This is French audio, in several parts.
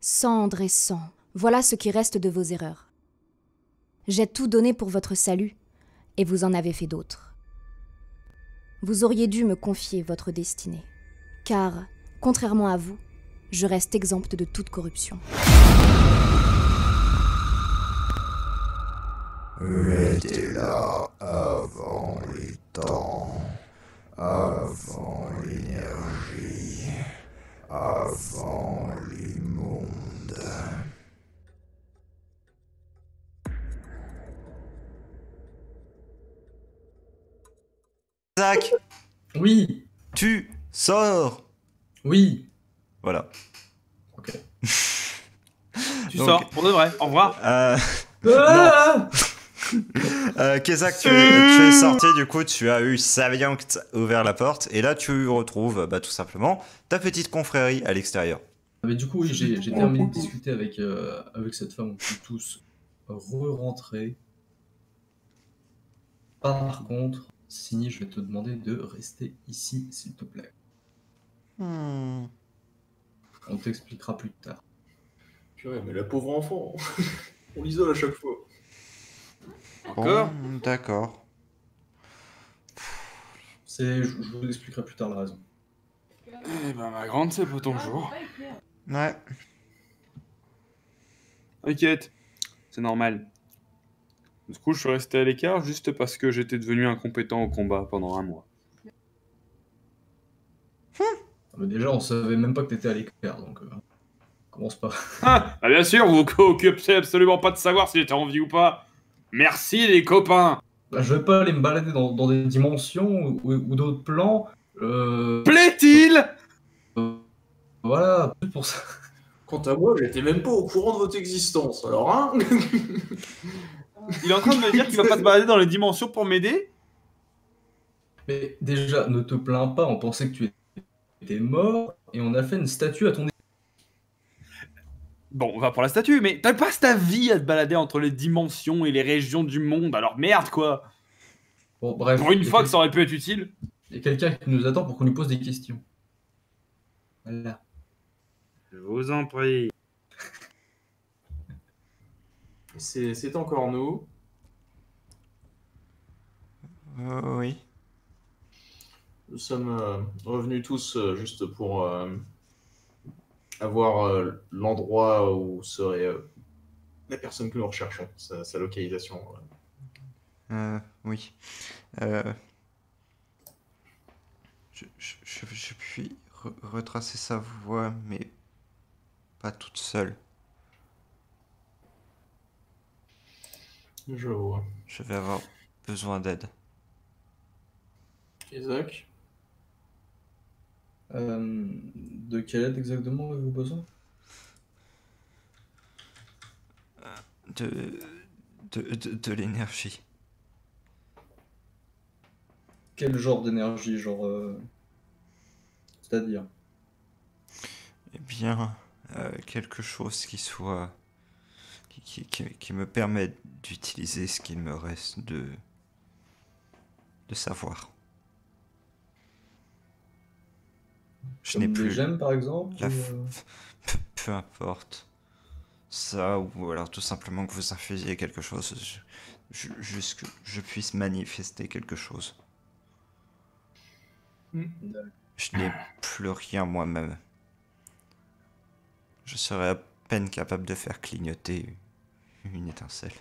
Cendre et sang, voilà ce qui reste de vos erreurs. J'ai tout donné pour votre salut, et vous en avez fait d'autres. Vous auriez dû me confier votre destinée, car, contrairement à vous, je reste exempte de toute corruption. J'étais là avant les temps, avant l'énergie, avant les mondes. Zach, Oui, tu sors. oui. Voilà. Ok. Tu Donc, sors, pour de vrai, au revoir. Ah Kezak, tu es sorti, du coup, tu as eu Saviankt ouvert la porte, et là, tu retrouves tout simplement ta petite confrérie à l'extérieur. Mais du coup, oui, j'ai terminé de discuter avec cette femme. On peut tous re-rentrer. Par contre, Sini, je vais te demander de rester ici, s'il te plaît. On t'expliquera plus tard. Purée, mais la pauvre enfant, on l'isole à chaque fois. Encore Bon, d'accord. Je vous expliquerai plus tard la raison. Eh ben, ma grande, c'est pas ton jour. Ouais. T'inquiète, c'est normal. Du coup, je suis resté à l'écart juste parce que j'étais devenu incompétent au combat pendant un mois. Mais déjà, on savait même pas que t'étais à l'écart, donc commence pas. Ah, bah bien sûr, vous vous occupez absolument pas de savoir si j'étais en vie ou pas. Merci les copains. Bah, je vais pas aller me balader dans des dimensions ou d'autres plans. Plaît-il? Voilà, pour ça. Quant à moi, j'étais même pas au courant de votre existence, alors hein. Il est en train de me dire qu'il va pas se balader dans les dimensions pour m'aider? Mais déjà, ne te plains pas, on pensait que tu étais mort et on a fait une statue à ton. Bon, on va pour la statue, mais t'as pas ta vie à te balader entre les dimensions et les régions du monde, alors merde quoi. Bon, bref. Pour une fois que ça aurait pu être utile. Il y a quelqu'un qui nous attend pour qu'on lui pose des questions. Voilà. Je vous en prie. C'est encore nous. Oui. Nous sommes revenus tous juste pour avoir l'endroit où serait la personne que nous recherchons, sa localisation. Oui. Je puis retracer sa voie, mais pas toute seule. Je vois. Je vais avoir besoin d'aide. Isaac, De quelle aide exactement avez-vous besoin? De l'énergie. Quel genre d'énergie, genre. C'est-à-dire? Eh bien, quelque chose qui soit... qui me permette d'utiliser ce qu'il me reste de savoir. Je n'ai Comme des plus... gemmes par exemple? La ou, peu importe. Ça, ou alors tout simplement que vous infusiez quelque chose. Juste que je puisse manifester quelque chose. Je n'ai plus rien moi-même. Je serais à peine capable de faire clignoter une étincelle.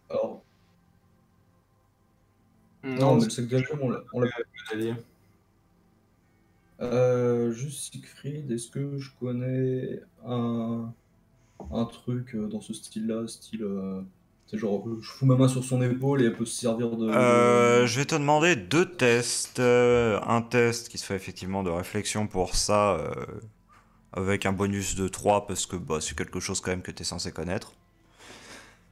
Alors. Non, mais le secret on l'a. Juste Siegfried, est-ce que je connais un truc dans ce style-là, c'est genre, je fous ma main sur son épaule et elle peut se servir de. Je vais te demander deux tests. Un test qui se fait effectivement de réflexion pour ça, avec un bonus de 3 parce que c'est quelque chose quand même que tu es censé connaître.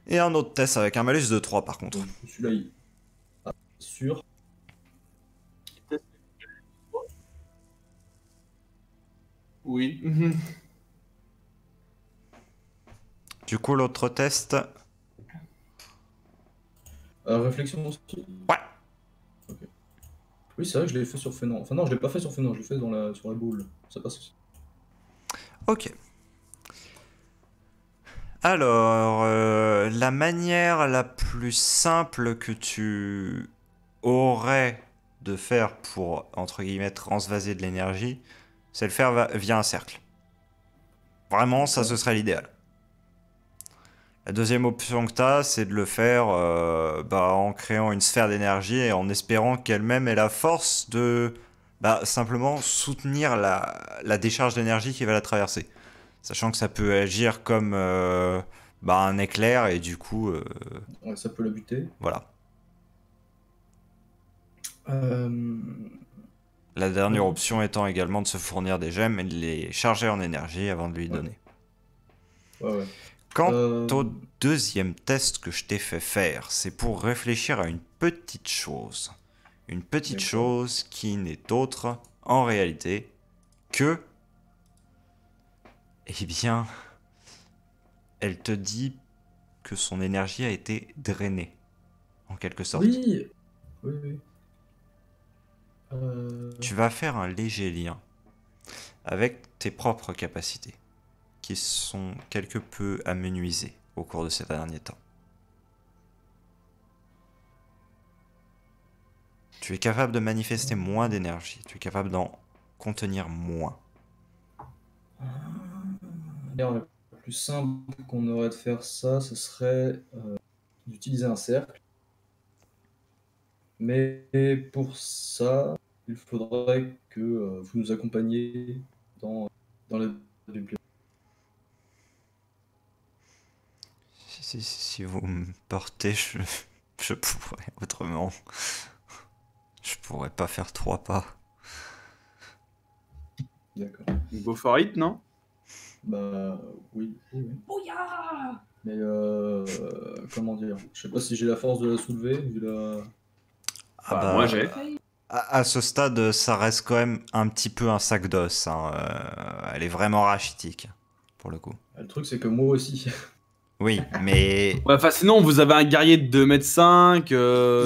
Et un autre test avec un malus de 3 par contre. Donc, celui-là, il. Ah, sûr. oui. Du coup, l'autre test. Réflexion aussi. Ouais. Ok. Oui, c'est vrai que je l'ai fait sur Fennec. Enfin non, je l'ai pas fait sur Fennec, je l'ai fait sur la boule. Ça passe aussi. Ok. Alors, la manière la plus simple que tu aurais de faire pour, entre guillemets, transvaser de l'énergie, c'est le faire via un cercle. Vraiment, ça, ce serait l'idéal. La deuxième option que tu as, c'est de le faire en créant une sphère d'énergie et en espérant qu'elle-même ait la force de simplement soutenir la décharge d'énergie qui va la traverser. Sachant que ça peut agir comme un éclair et du coup, Ouais, ça peut la buter. voilà. Euh, La dernière option étant également de se fournir des gemmes et de les charger en énergie avant de lui donner. Ouais. Quant au deuxième test que je t'ai fait faire, c'est pour réfléchir à une petite chose. Une petite chose qui n'est autre, en réalité, que... Eh bien... Elle te dit que son énergie a été drainée, en quelque sorte. Oui. Tu vas faire un léger lien avec tes propres capacités, qui sont quelque peu amenuisées au cours de ces derniers temps. Tu es capable de manifester moins d'énergie, tu es capable d'en contenir moins. La plus simple qu'on aurait de faire ça, ce serait d'utiliser un cercle. Mais pour ça, il faudrait que vous nous accompagniez dans la bibliothèque. Si vous me portez, je pourrais. Autrement, je pourrais pas faire 3 pas. D'accord. Go for it, non? Bah oui. Bouillard! Mais comment dire? Je sais pas si j'ai la force de la soulever, vu la... Moi j'ai. À ce stade, ça reste quand même un petit peu un sac d'os. Hein. Elle est vraiment rachitique, pour le coup. Le truc, c'est que moi aussi. Oui, mais... Ouais, enfin, sinon, vous avez un guerrier de 2,5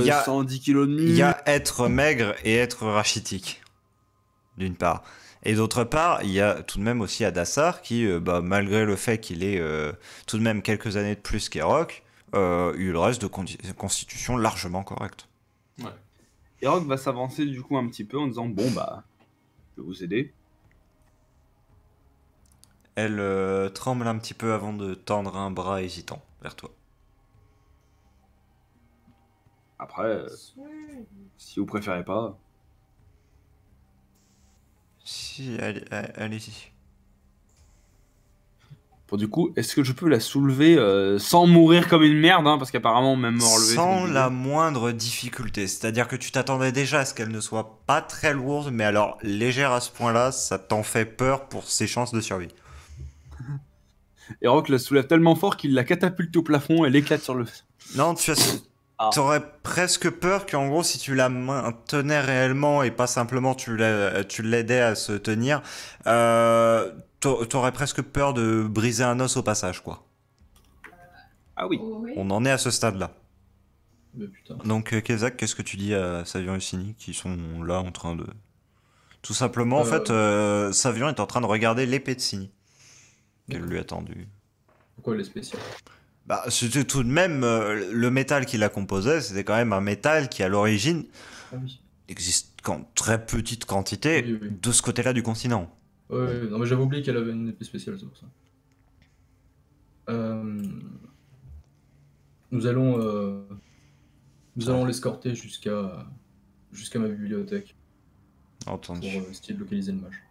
m, 110 kg de muscle. Il y a être maigre et être rachitique, d'une part. Et d'autre part, il y a tout de même aussi Adassar qui, malgré le fait qu'il ait tout de même quelques années de plus qu'Erok, il reste de constitution largement correcte. Ouais. Erok va s'avancer du coup un petit peu en disant bon je vais vous aider. Elle tremble un petit peu avant de tendre un bras hésitant vers toi. Après, si vous préférez pas. Si, allez-y. Bon, du coup, est-ce que je peux la soulever sans mourir comme une merde, hein, parce qu'apparemment même me relever. Sans la moindre difficulté, c'est-à-dire que tu t'attendais déjà à ce qu'elle ne soit pas très lourde, mais alors légère à ce point-là, ça t'en fait peur pour ses chances de survie. Erok la soulève tellement fort qu'il la catapulte au plafond, elle éclate sur le... Non, t'aurais presque peur qu'en gros, si tu la maintenais réellement et pas simplement tu l'aidais à se tenir, t'aurais presque peur de briser un os au passage, quoi. Ah oui. On en est à ce stade-là. Mais putain. Donc, Kezak, qu'est-ce que tu dis à Savion et Sini qui sont là en train de... Tout simplement, en fait, Savion est en train de regarder l'épée de Sini. Qu'elle lui a tendue. Pourquoi elle est spéciale? C'était tout de même le métal qui la composait, c'était quand même un métal qui à l'origine existe qu'en très petite quantité de ce côté-là du continent. Ouais, non mais j'avais oublié qu'elle avait une épée spéciale, c'est pour ça. Nous allons l'escorter jusqu'à ma bibliothèque. Entendu. Pour essayer de localiser le mage.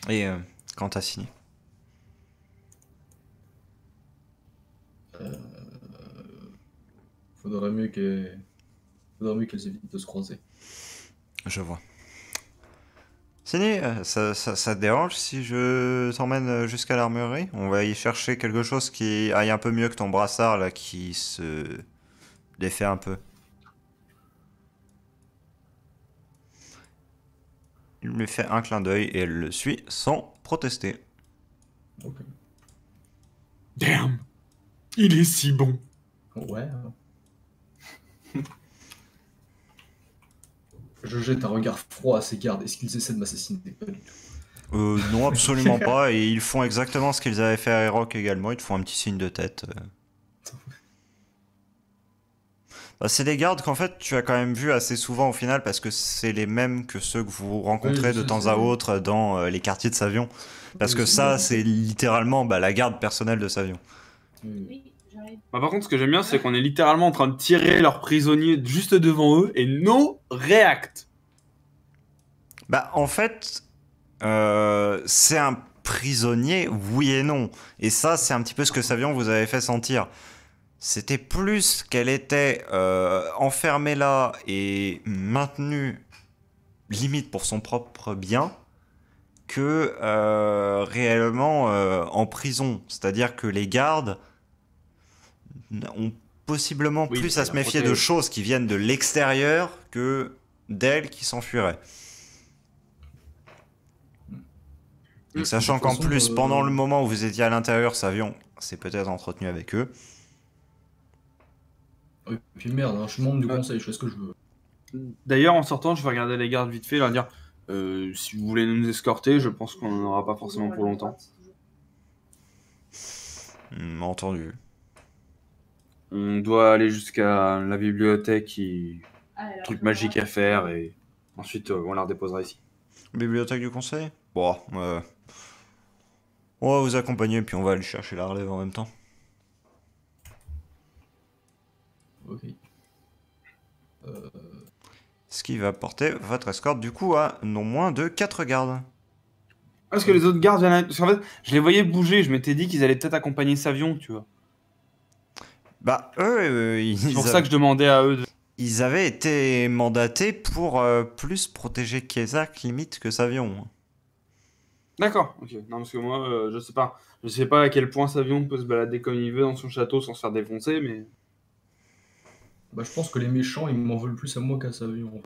Et quant à Sini? Faudrait mieux qu'elles évitent de se croiser. Je vois. Sini, ça te dérange si je t'emmène jusqu'à l'armurerie? On va y chercher quelque chose qui aille un peu mieux que ton brassard là qui se défait un peu. Il lui fait un clin d'œil et elle le suit sans protester. Ok. Damn! Il est si bon! Ouais. Je jette un regard froid à ces gardes. Est-ce qu'ils essaient de m'assassiner? Pas du tout. Non, absolument pas. Et ils font exactement ce qu'ils avaient fait à Eroc également. Ils te font un petit signe de tête. Bah, c'est des gardes qu'en fait tu as quand même vu assez souvent au final parce que c'est les mêmes que ceux que vous rencontrez Oui, je de sais, temps à autre dans les quartiers de Savion. Parce Oui, que c'est ça, bien. c'est littéralement la garde personnelle de Savion. Oui. Oui, j'arrive. Bah, par contre, ce que j'aime bien, c'est qu'on est littéralement en train de tirer leurs prisonniers juste devant eux et no react. Bah, en fait, c'est un prisonnier, oui et non. Et ça, c'est un petit peu ce que Savion vous avait fait sentir. C'était plus qu'elle était enfermée là et maintenue limite pour son propre bien que réellement en prison. C'est-à-dire que les gardes ont possiblement Oui, plus mais à se d'un méfier côté- de choses qui viennent de l'extérieur que d'elles qui s'enfuiraient. Donc, sachant De toute qu'en façon, plus, pendant le moment où vous étiez à l'intérieur, Savion s'est peut-être entretenu avec eux. Et puis merde, hein, je suis membre du Ouais. conseil, je fais ce que je veux. D'ailleurs, en sortant, je vais regarder les gardes vite fait et leur dire si vous voulez nous escorter, je pense qu'on n'en aura pas forcément pour longtemps. Entendu. On doit aller jusqu'à la bibliothèque, Ah, alors, truc magique à faire et ensuite on la redéposera ici. Bibliothèque du conseil? Bon, on va vous accompagner puis on va aller chercher la relève en même temps. Ok. Ce qui va porter votre escorte du coup à non moins de 4 gardes. Parce que les autres gardes viennent. Parce qu'en fait, je les voyais bouger, je m'étais dit qu'ils allaient peut-être accompagner Savion, tu vois. Bah eux, C'est pour ça que je demandais à eux de. ils avaient été mandatés pour plus protéger Kézak limite que Savion. D'accord, ok. Non, parce que moi, je sais pas. Je sais pas à quel point Savion peut se balader comme il veut dans son château sans se faire défoncer, mais. Bah, je pense que les méchants, ils m'en veulent plus à moi qu'à Savion.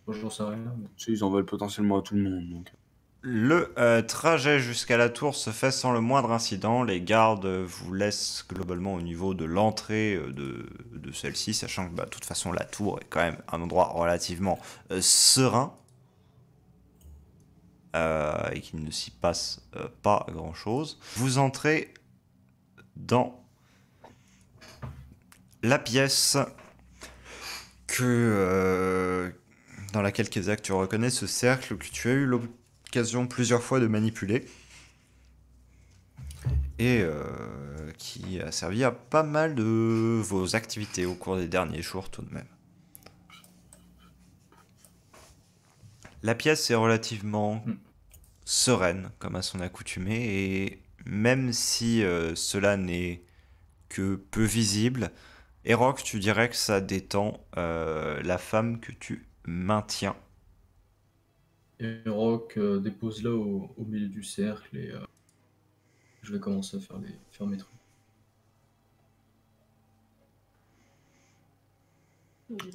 Moi, j'en sais rien. Mais... Ils en veulent potentiellement à tout le monde, donc. Le trajet jusqu'à la tour se fait sans le moindre incident. Les gardes vous laissent globalement au niveau de l'entrée de celle-ci, sachant que de toute façon la tour est quand même un endroit relativement serein et qu'il ne s'y passe pas grand-chose. Vous entrez dans la pièce dans laquelle Kézak, tu reconnais ce cercle que tu as eu l'occasion plusieurs fois de manipuler et qui a servi à pas mal de vos activités au cours des derniers jours tout de même. La pièce est relativement sereine comme à son accoutumée et même si cela n'est que peu visible, Eroc, tu dirais que ça détend la femme que tu maintiens. Et Rock dépose là au milieu du cercle et je vais commencer à faire mes trucs.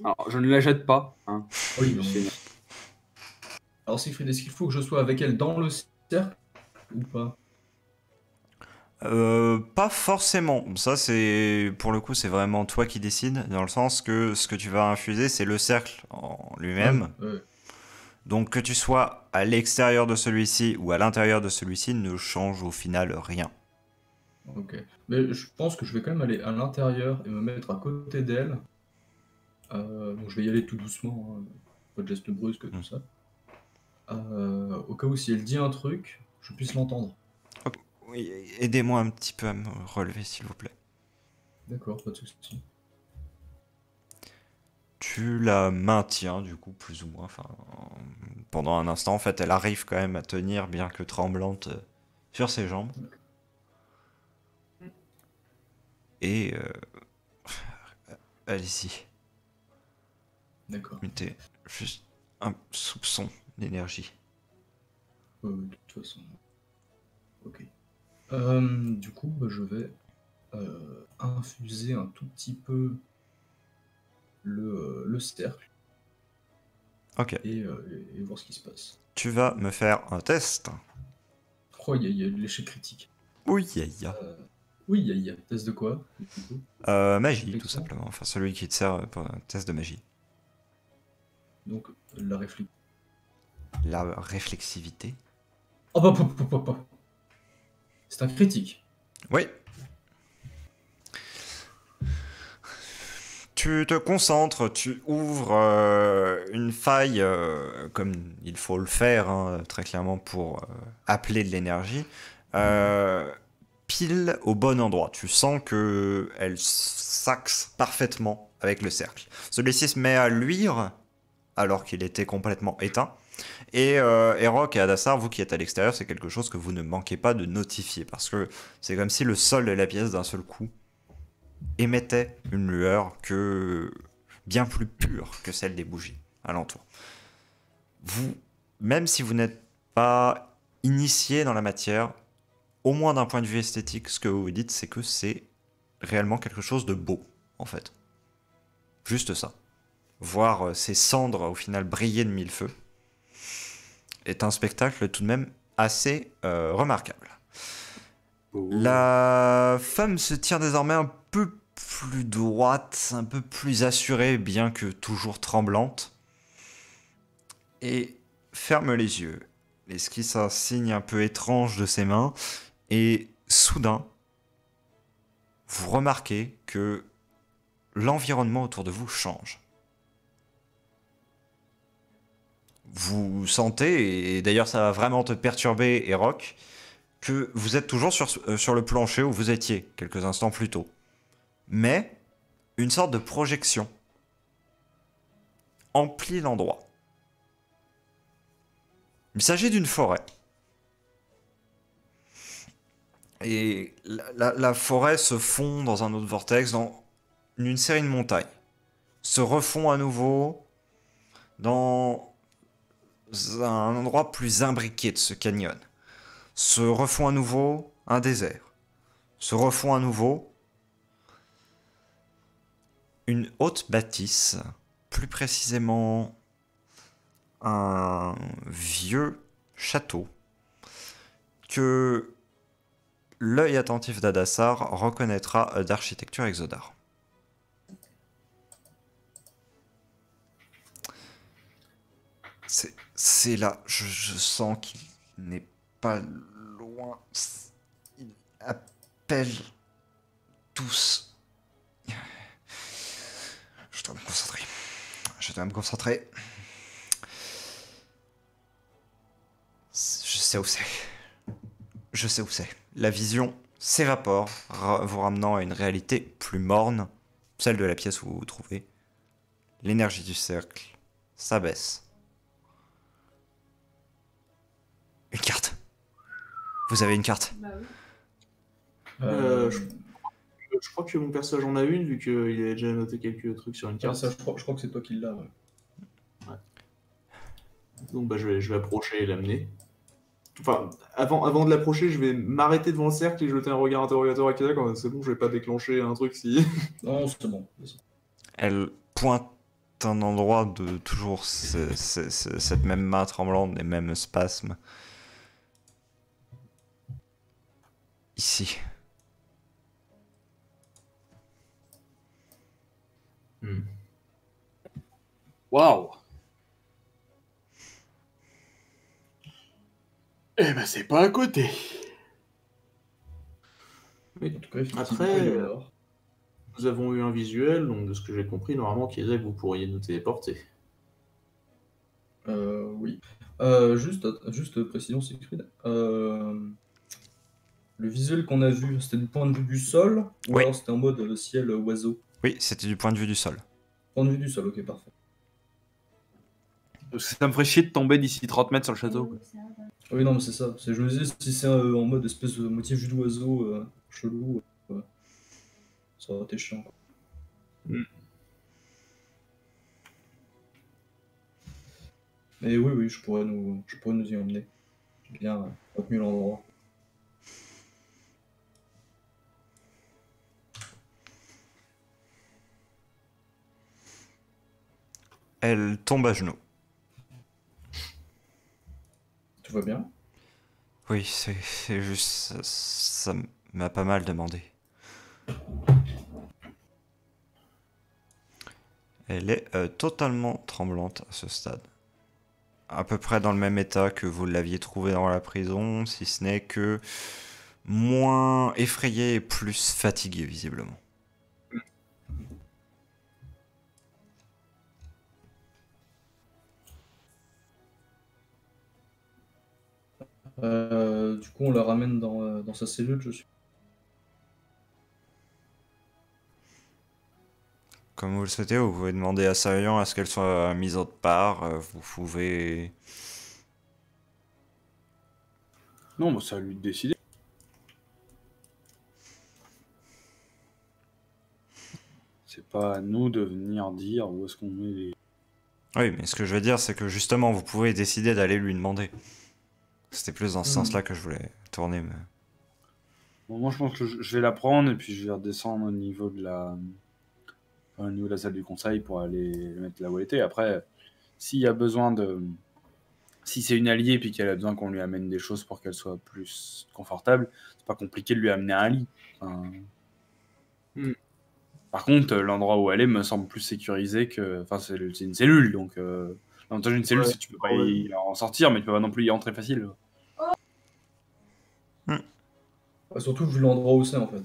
Alors, je ne la jette pas, hein. Oui, non. C'est- Alors Siegfried, est-ce qu'il faut que je sois avec elle dans le cercle ou pas? Pas forcément. Ça, c'est pour le coup, c'est vraiment toi qui décides, dans le sens que ce que tu vas infuser, c'est le cercle en lui-même. Ouais. Donc que tu sois à l'extérieur de celui-ci ou à l'intérieur de celui-ci ne change au final rien. Ok. Mais je pense que je vais quand même aller à l'intérieur et me mettre à côté d'elle. Donc je vais y aller tout doucement, hein. Pas de geste brusque, tout ça. Au cas où si elle dit un truc, je puisse l'entendre. Oui, aidez-moi un petit peu à me relever, s'il vous plaît. D'accord, pas de souci. Tu la maintiens, du coup, plus ou moins. Enfin, pendant un instant, en fait, elle arrive quand même à tenir, bien que tremblante, sur ses jambes. Et allez-y, D'accord. mettez juste un soupçon d'énergie. De toute façon. Ok. Du coup, bah, je vais infuser un tout petit peu le cercle Ok. et voir ce qui se passe. Tu vas me faire un test. Oh, il y a de l'échec critique. Oui, ya. Oui, il y a. Test de quoi, du coup? Magie, tout Réflexion. simplement. Enfin, celui qui te sert pour un test de magie. Donc, la réflexion. La réflexivité. Oh, bah. C'est un critique. Oui. Tu te concentres, tu ouvres une faille comme il faut le faire, hein, très clairement, pour appeler de l'énergie, pile au bon endroit. Tu sens que elle s'axe parfaitement avec le cercle. Celui-ci se met à luire alors qu'il était complètement éteint. Et Rock et Hadassar, vous qui êtes à l'extérieur, c'est quelque chose que vous ne manquez pas de notifier, parce que c'est comme si le sol de la pièce d'un seul coup émettait une lueur bien plus pure que celle des bougies alentour. Vous, même si vous n'êtes pas initié dans la matière, au moins d'un point de vue esthétique, ce que vous vous dites, c'est que c'est réellement quelque chose de beau, en fait. Juste ça. Voir ces cendres, au final, briller de mille feux, est un spectacle tout de même assez remarquable. La femme se tient désormais un peu plus droite, un peu plus assurée, bien que toujours tremblante, et ferme les yeux, esquisse un signe un peu étrange de ses mains, et soudain, vous remarquez que l'environnement autour de vous change. Vous sentez, et d'ailleurs ça va vraiment te perturber, Rock, que vous êtes toujours sur le plancher où vous étiez quelques instants plus tôt. Mais une sorte de projection emplit l'endroit. Il s'agit d'une forêt. Et la forêt se fond dans un autre vortex, dans une série de montagnes. Se refond à nouveau dans un endroit plus imbriqué de ce canyon. Se refond à nouveau un désert. Se refond à nouveau une haute bâtisse, plus précisément un vieux château que l'œil attentif d'Hadassar reconnaîtra d'architecture Exodar. C'est là, je sens qu'il n'est pas loin. Il appelle tous. Je dois me concentrer. Je dois me concentrer. Je sais où c'est. Je sais où c'est. La vision s'évapore, vous ramenant à une réalité plus morne, celle de la pièce où vous vous trouvez. L'énergie du cercle s'abaisse. Une carte. Vous avez une carte. Bah oui. Je crois que mon personnage en a une, vu qu'il avait déjà noté quelques trucs sur une Ah, carte. ça, je crois que c'est toi qui l'as. Ouais. Donc bah, je vais approcher et l'amener. Enfin, avant de l'approcher, je vais m'arrêter devant le cercle et jeter un regard interrogateur à Keda quand même. C'est bon, je vais pas déclencher un truc si... Non, c'est bon. Vas-y. Elle pointe un endroit de toujours cette même main tremblante, les mêmes spasmes. Ici. Waouh! Eh ben, c'est pas à côté. Oui. En tout cas, effectivement, Après, il est au nord. nous avons eu un visuel, donc de ce que j'ai compris, normalement, Keda, vous pourriez nous téléporter. Oui. Juste précision, Siegfried. Le visuel qu'on a vu, c'était du point de vue du sol ou Oui. alors c'était en mode ciel oiseau? Oui, c'était du point de vue du sol. Point de vue du sol, ok, parfait. Ça me ferait chier de tomber d'ici 30 mètres sur le château. quoi. Oui, non, mais c'est ça. Je me disais, si c'est en mode espèce de motif vue d'oiseau chelou, ça aurait été chiant. Quoi. Mais oui, je pourrais nous y emmener. J'ai bien retenu l'endroit. Elle tombe à genoux. Tout va bien? Oui, c'est juste... Ça m'a pas mal demandé. Elle est totalement tremblante à ce stade. À peu près dans le même état que vous l'aviez trouvé dans la prison, si ce n'est que moins effrayée et plus fatiguée visiblement. Du coup, on la ramène dans sa cellule, je suis. Comme vous le souhaitez, vous pouvez demander à Sarian à ce qu'elle soit mise autre part. Vous pouvez... Non, bah, c'est à lui de décider. C'est pas à nous de venir dire où est-ce qu'on met les... Oui, mais ce que je veux dire, c'est que justement, vous pouvez décider d'aller lui demander. C'était plus dans ce sens-là que je voulais tourner. Mais... Bon, moi, je pense que je vais la prendre et puis je vais redescendre au niveau de la salle du conseil pour aller le mettre là où elle était. Après, s'il y a besoin de... Si c'est une alliée et puis qu'elle a besoin qu'on lui amène des choses pour qu'elle soit plus confortable, c'est pas compliqué de lui amener un lit. Enfin... Par contre, l'endroit où elle est me semble plus sécurisé que... Enfin, c'est une cellule, donc... L'avantage d'une cellule, c'est que tu peux pas y en sortir, mais tu peux pas non plus y entrer facile. Surtout vu l'endroit où c'est, en fait.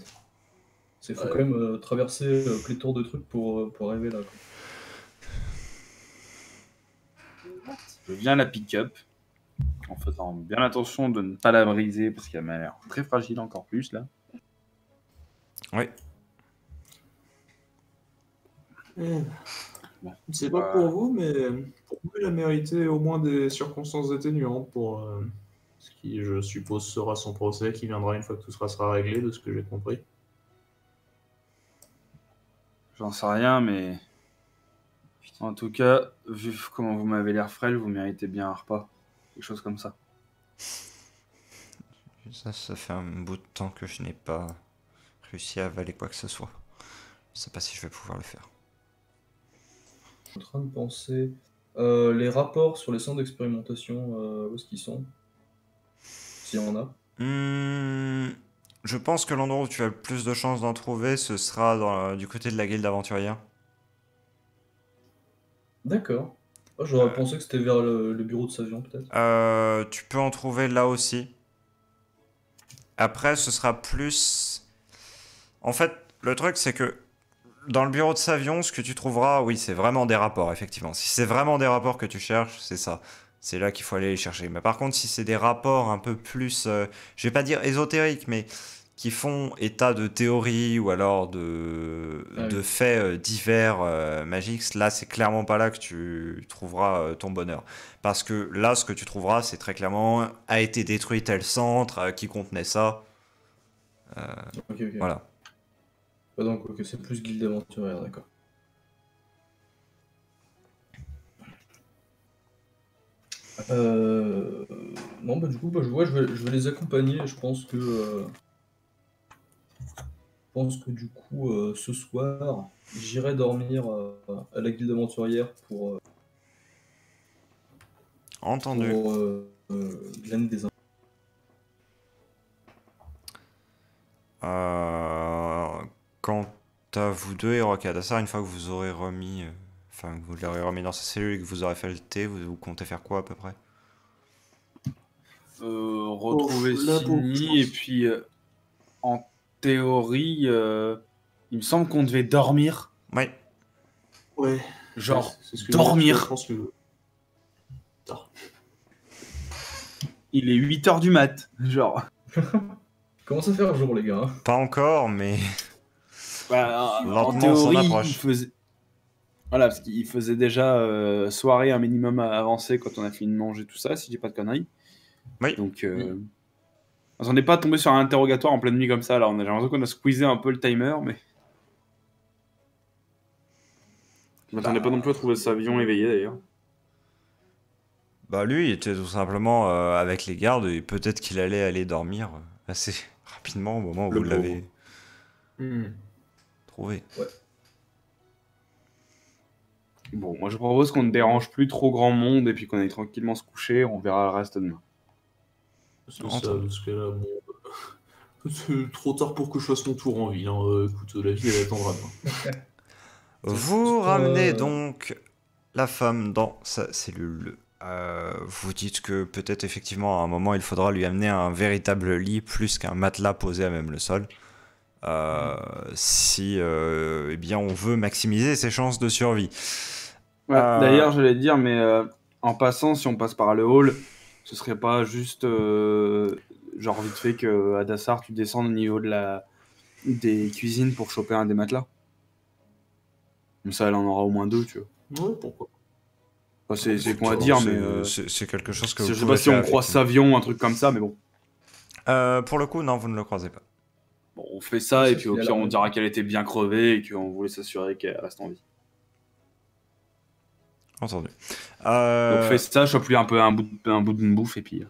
Il faut quand même traverser pléthore de trucs pour arriver là. Quoi. Je viens la pick-up, en faisant bien attention de ne pas la briser, parce qu'elle m'a l'air très fragile encore plus, là. Oui. Bon, c'est pas pour vous, mais pour vous, elle a mérité au moins des circonstances atténuantes pour ce qui, je suppose, sera son procès qui viendra une fois que tout sera réglé, de ce que j'ai compris. J'en sais rien, mais... En tout cas, vu comment vous m'avez l'air frêle, vous méritez bien un repas. Quelque chose comme ça. Ça fait un bout de temps que je n'ai pas réussi à avaler quoi que ce soit. Je sais pas si je vais pouvoir le faire. Je suis en train de penser... les rapports sur les centres d'expérimentation, où est-ce qu'ils sont? S'il y en a. Je pense que l'endroit où tu as le plus de chances d'en trouver, ce sera du côté de la guilde aventurière. D'accord. J'aurais pensé que c'était vers le bureau de Savion, peut-être. Tu peux en trouver là aussi. Après, ce sera plus... En fait, le truc, c'est que dans le bureau de Savion, ce que tu trouveras, oui, c'est vraiment des rapports, effectivement. Si c'est vraiment des rapports que tu cherches, c'est ça. C'est là qu'il faut aller les chercher. Mais par contre, si c'est des rapports un peu plus, je vais pas dire ésotériques, mais qui font état de théorie ou alors de faits divers magiques, là, c'est clairement pas là que tu trouveras ton bonheur. Parce que là, ce que tu trouveras, c'est très clairement a été détruit tel centre qui contenait ça. Ok. Voilà. Donc, ok, c'est plus guilde aventurière, d'accord. Non, du coup, je vais les accompagner. Je pense que du coup, ce soir, j'irai dormir à la guilde aventurière pour Entendu. glaner des infos. Quant à vous deux et Rokadasar, une fois que vous aurez remis, que vous l'aurez remis dans sa cellule et que vous aurez fait le thé, vous comptez faire quoi à peu près? Retrouver là, Sydney, et puis en théorie, il me semble qu'on devait dormir. Oui. Ouais. Genre, c'est ce que dormir. je pense que... Il est 8h du mat. Genre. Commence à faire jour, les gars. Hein. Pas encore, mais... Bah, en lentement, on s'en théorie, approche. il faisait... Voilà, parce qu'il faisait déjà soirée un minimum avancé quand on a fini de manger tout ça, si je dis pas de conneries. Oui. Donc, on n'est pas tombé sur un interrogatoire en pleine nuit comme ça. Là, j'ai l'impression qu'on a squeezé un peu le timer, mais... Je m'attendais pas non plus à trouver Savion éveillé, d'ailleurs. Bah lui, il était tout simplement avec les gardes et peut-être qu'il allait aller dormir assez rapidement au moment où vous l'avez trouvé. Ouais. Bon, moi je propose qu'on ne dérange plus trop grand monde et puis qu'on aille tranquillement se coucher. On verra le reste demain. C'est ça, parce que là, bon... C'est trop tard pour que je fasse mon tour en ville. Hein. Écoute, la vie, elle attendra. Vous ramenez donc la femme dans sa cellule. Vous dites que peut-être effectivement à un moment il faudra lui amener un véritable lit plus qu'un matelas posé à même le sol. Si eh bien on veut maximiser ses chances de survie. Ouais, d'ailleurs, j'allais te dire, mais en passant, si on passe par le hall, ce serait pas juste genre vite fait que à Dassar, tu descendes au niveau des cuisines pour choper un des matelas. Comme ça, elle en aura au moins 2, tu vois. Ouais, pourquoi? Enfin, c'est con à dire, mais c'est quelque chose que je vous sais pouvez pas si on faire, croise effectivement. Savion, un truc comme ça, mais bon. Pour le coup, non, vous ne le croisez pas. Bon, on fait ça, Ça, et puis au c'est pire, la- on dira qu'elle était bien crevée et qu'on voulait s'assurer qu'elle reste en vie. Entendu. Donc fais ça, chope-lui un peu un bout d'une bouffe, et puis...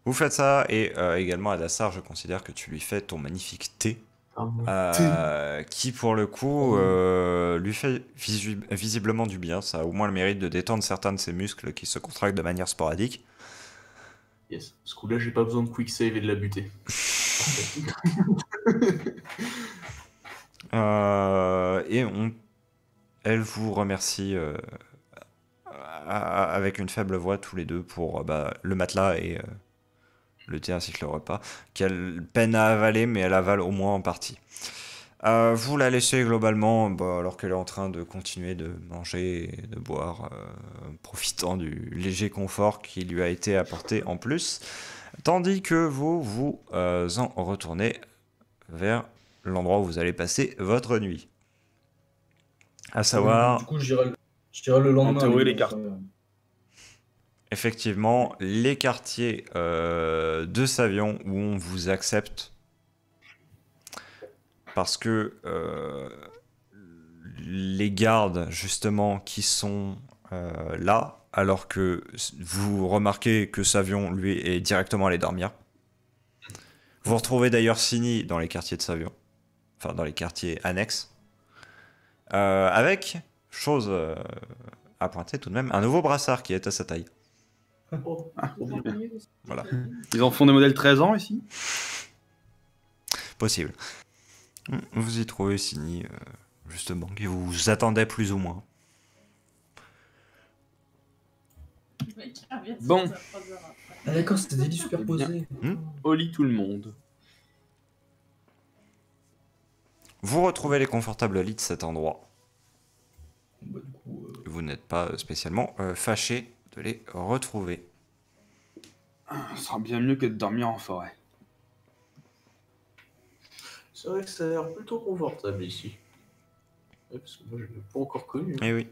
Vous faites ça, et également à Dassar, je considère que tu lui fais ton magnifique thé. Qui pour le coup lui fait visiblement du bien. Ça a au moins le mérite de détendre certains de ses muscles qui se contractent de manière sporadique. Yes. Ce coup-là, j'ai pas besoin de quick save et de la buter. Elle vous remercie avec une faible voix tous les deux pour le matelas et le thé ainsi que le repas, qu'elle peine à avaler, mais elle avale au moins en partie. Vous la laissez globalement, alors qu'elle est en train de continuer de manger et de boire, profitant du léger confort qui lui a été apporté en plus, tandis que vous en retournez vers l'endroit où vous allez passer votre nuit. À savoir, Du coup, je dirais le lendemain. En théorie, les les gars, cartes. effectivement, les quartiers de Savion où on vous accepte parce que les gardes, justement, qui sont là, alors que vous remarquez que Savion, lui, est directement allé dormir. Vous retrouvez d'ailleurs Sini dans les quartiers de Savion, enfin dans les quartiers annexes, avec, chose à pointer tout de même, un nouveau brassard qui est à sa taille. Oh, trop bien. Voilà, Ils en font des modèles 13 ans, ici? possible. Vous y trouvez Sini, justement, qui vous attendait plus ou moins. Bon. Ah d'accord, c'était des lits superposés. Au lit tout le monde. Vous retrouvez les confortables lits de cet endroit. Bah, du coup, Vous n'êtes pas spécialement fâché de les retrouver. Ce sera bien mieux que de dormir en forêt. C'est vrai que ça a l'air plutôt confortable ici. Ouais, parce que moi, je l'ai pas encore connu. Eh oui.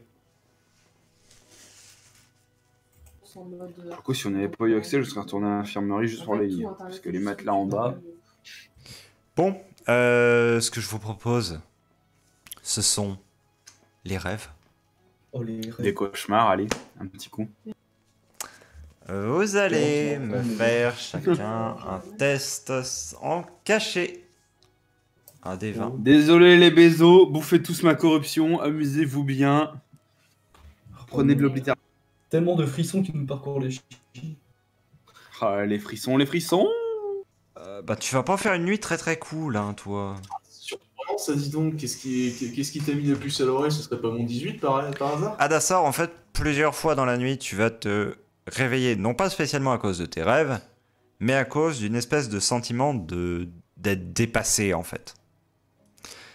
Du coup, si on n'avait pas eu accès, je serais retourné à l'infirmerie juste pour les lits. Parce que les matelas en bas... Bon, ce que je vous propose, ce sont les rêves. oh les Des cauchemars, allez, un petit coup. Vous allez me faire chacun un test en cachet. Un des 20. Désolé les bézos, bouffez tous ma corruption, amusez-vous bien. Reprenez de l'oblitération. Tellement de frissons qui me parcourent les chevilles. Ah, les frissons, les frissons. Tu vas pas faire une nuit très très cool, hein, toi. Surprenant, ça dit donc. Qu'est-ce qui t'a mis de plus à l'oreille? Ce serait pas mon 18 par hasard? Adassar, en fait, plusieurs fois dans la nuit, tu vas te réveiller, non pas spécialement à cause de tes rêves, mais à cause d'une espèce de sentiment d'être dépassé, en fait.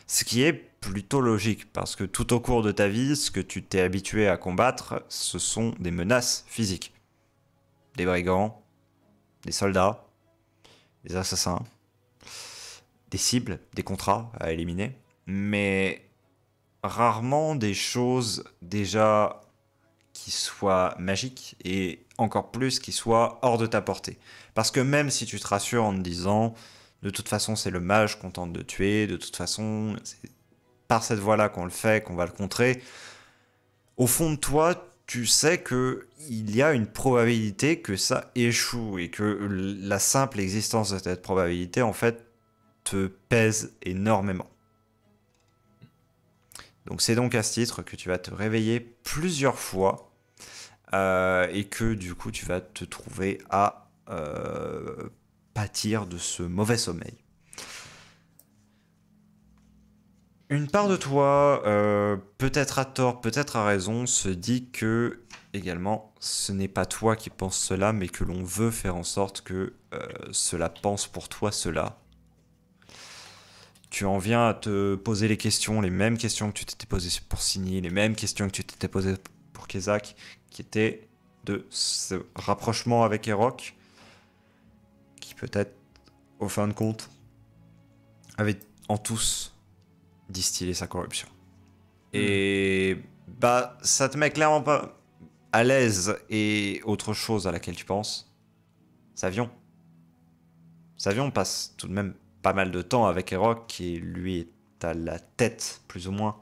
Ce qui est plutôt logique, parce que tout au cours de ta vie, ce que tu t'es habitué à combattre, ce sont des menaces physiques. Des brigands, des soldats, des assassins, des cibles, des contrats à éliminer, mais rarement des choses déjà qui soient magiques et encore plus qui soient hors de ta portée. Parce que même si tu te rassures en te disant de toute façon c'est le mage qu'on tente de tuer, de toute façon c'est par cette voie-là qu'on le fait, qu'on va le contrer, au fond de toi tu sais que il y a une probabilité que ça échoue et que la simple existence de cette probabilité en fait te pèse énormément. Donc c'est donc à ce titre que tu vas te réveiller plusieurs fois et que du coup tu vas te trouver à pâtir de ce mauvais sommeil. Une part de toi, peut-être à tort, peut-être à raison, se dit que, également, ce n'est pas toi qui penses cela, mais que l'on veut faire en sorte que cela pense pour toi cela. Tu en viens à te poser les questions, les mêmes questions que tu t'étais posées pour Signy, les mêmes questions que tu t'étais posées pour Kezak, qui étaient de ce rapprochement avec Erok, qui peut-être, au fin de compte, avait en tous distiller sa corruption. Et bah ça te met clairement pas à l'aise. Et autre chose à laquelle tu penses, Savion. Savion passe tout de même pas mal de temps avec Erok qui lui est à la tête plus ou moins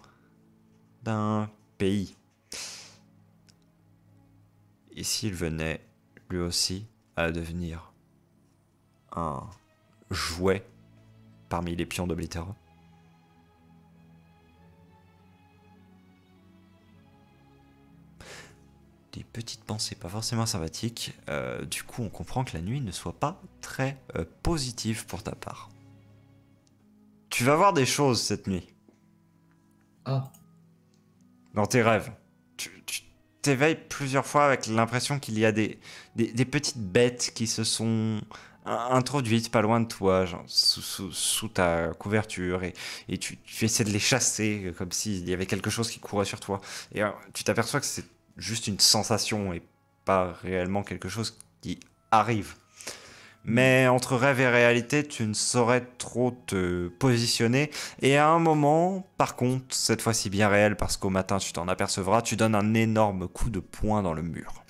d'un pays. Et s'il venait lui aussi à devenir un jouet parmi les pions d'Oblitera? Des petites pensées pas forcément sympathiques. Du coup, on comprend que la nuit ne soit pas très positive pour ta part. Tu vas voir des choses cette nuit. Ah, Dans tes rêves. Tu t'éveilles plusieurs fois avec l'impression qu'il y a des petites bêtes qui se sont introduites pas loin de toi, genre sous ta couverture, et tu essaies de les chasser comme s'il y avait quelque chose qui courait sur toi. Et tu t'aperçois que c'est juste une sensation et pas réellement quelque chose qui arrive. Mais entre rêve et réalité, tu ne saurais trop te positionner. Et à un moment, par contre, cette fois-ci bien réel, parce qu'au matin tu t'en apercevras, tu donnes un énorme coup de poing dans le mur.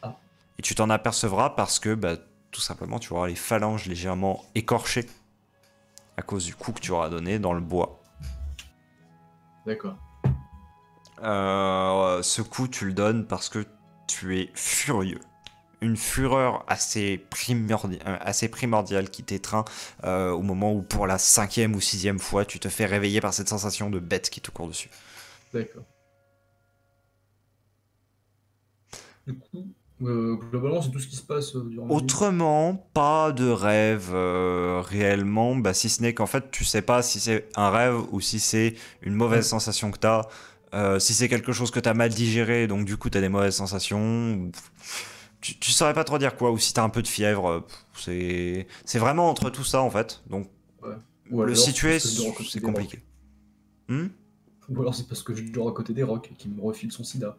Ah. Et tu t'en apercevras parce que, bah, tout simplement, tu auras les phalanges légèrement écorchées à cause du coup que tu auras donné dans le bois. d'accord. Ce coup, tu le donnes parce que tu es furieux. Une fureur assez primordiale qui t'étreint au moment où, pour la 5e ou 6e fois, tu te fais réveiller par cette sensation de bête qui te court dessus. D'accord. Du coup, globalement, c'est tout ce qui se passe durant la nuit. Autrement, pas de rêve réellement, bah, si ce n'est qu'en fait, tu sais pas si c'est un rêve ou si c'est une mauvaise sensation que t'as. Si c'est quelque chose que t'as mal digéré, donc du coup t'as des mauvaises sensations. Tu saurais pas trop dire quoi, ou si t'as un peu de fièvre. C'est vraiment entre tout ça en fait. Donc Ouais. Ou le alors, situer, c'est parce que je dors à côté c'est des compliqué. rocs. Ou alors c'est parce que je dors à côté des rocs et qu'ils me refilent son sida.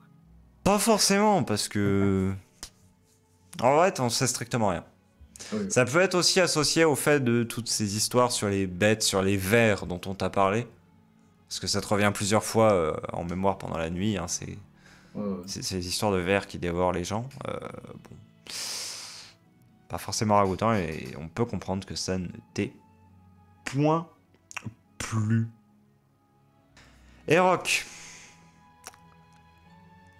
Pas forcément, parce que en vrai, t'en sais strictement rien. Ah oui. Ça peut être aussi associé au fait de toutes ces histoires sur les bêtes, sur les vers dont on t'a parlé. Parce que ça te revient plusieurs fois en mémoire pendant la nuit. Hein, c'est Ouais. ces histoires de vers qui dévorent les gens. Bon. Pas forcément ragoûtant, et on peut comprendre que ça ne t'est point plu. Erok,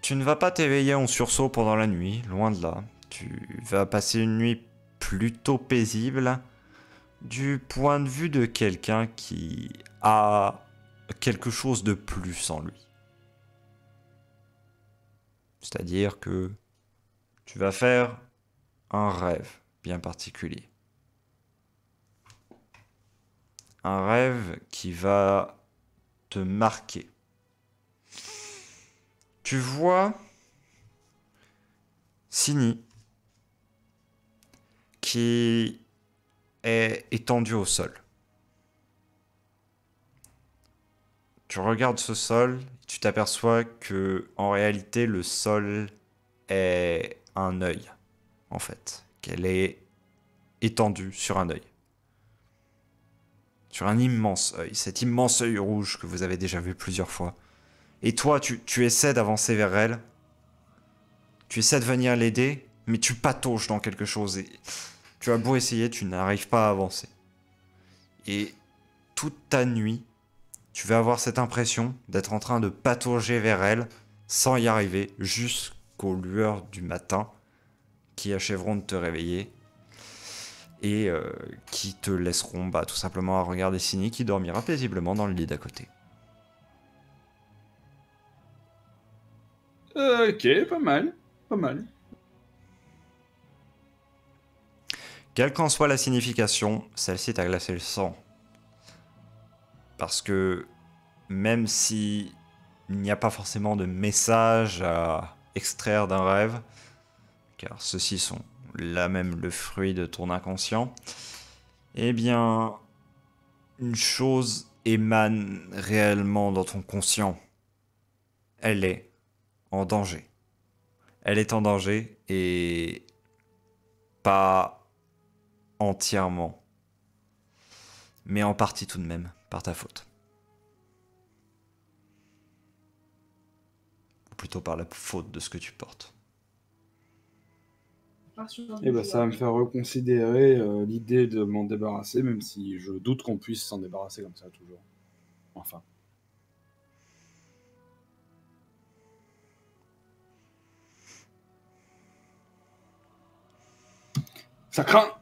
tu ne vas pas t'éveiller en sursaut pendant la nuit, loin de là. Tu vas passer une nuit plutôt paisible du point de vue de quelqu'un qui a quelque chose de plus en lui. C'est-à-dire que tu vas faire un rêve bien particulier. Un rêve qui va te marquer. Tu vois Signy qui est étendu au sol. Tu regardes ce sol, tu t'aperçois que en réalité le sol est un œil, en fait, qu'elle est étendue sur un œil. Sur un immense œil, cet immense œil rouge que vous avez déjà vu plusieurs fois. Et toi, tu essaies d'avancer vers elle, tu essaies de venir l'aider, mais tu patauges dans quelque chose et tu as beau essayer, tu n'arrives pas à avancer. Et toute ta nuit, tu vas avoir cette impression d'être en train de patauger vers elle sans y arriver jusqu'aux lueurs du matin qui achèveront de te réveiller et qui te laisseront tout simplement à regarder Signy qui dormira paisiblement dans le lit d'à côté. Ok, pas mal. Pas mal. Quelle qu'en soit la signification, celle-ci t'a glacé le sang. Parce que même si il n'y a pas forcément de message à extraire d'un rêve, car ceux-ci sont là même le fruit de ton inconscient, eh bien, une chose émane réellement dans ton conscient. Elle est en danger. Elle est en danger et pas entièrement, mais en partie tout de même, par ta faute. Ou plutôt par la faute de ce que tu portes. Et bah, ça va me faire reconsidérer l'idée de m'en débarrasser, même si je doute qu'on puisse s'en débarrasser comme ça toujours. Enfin. Ça craint.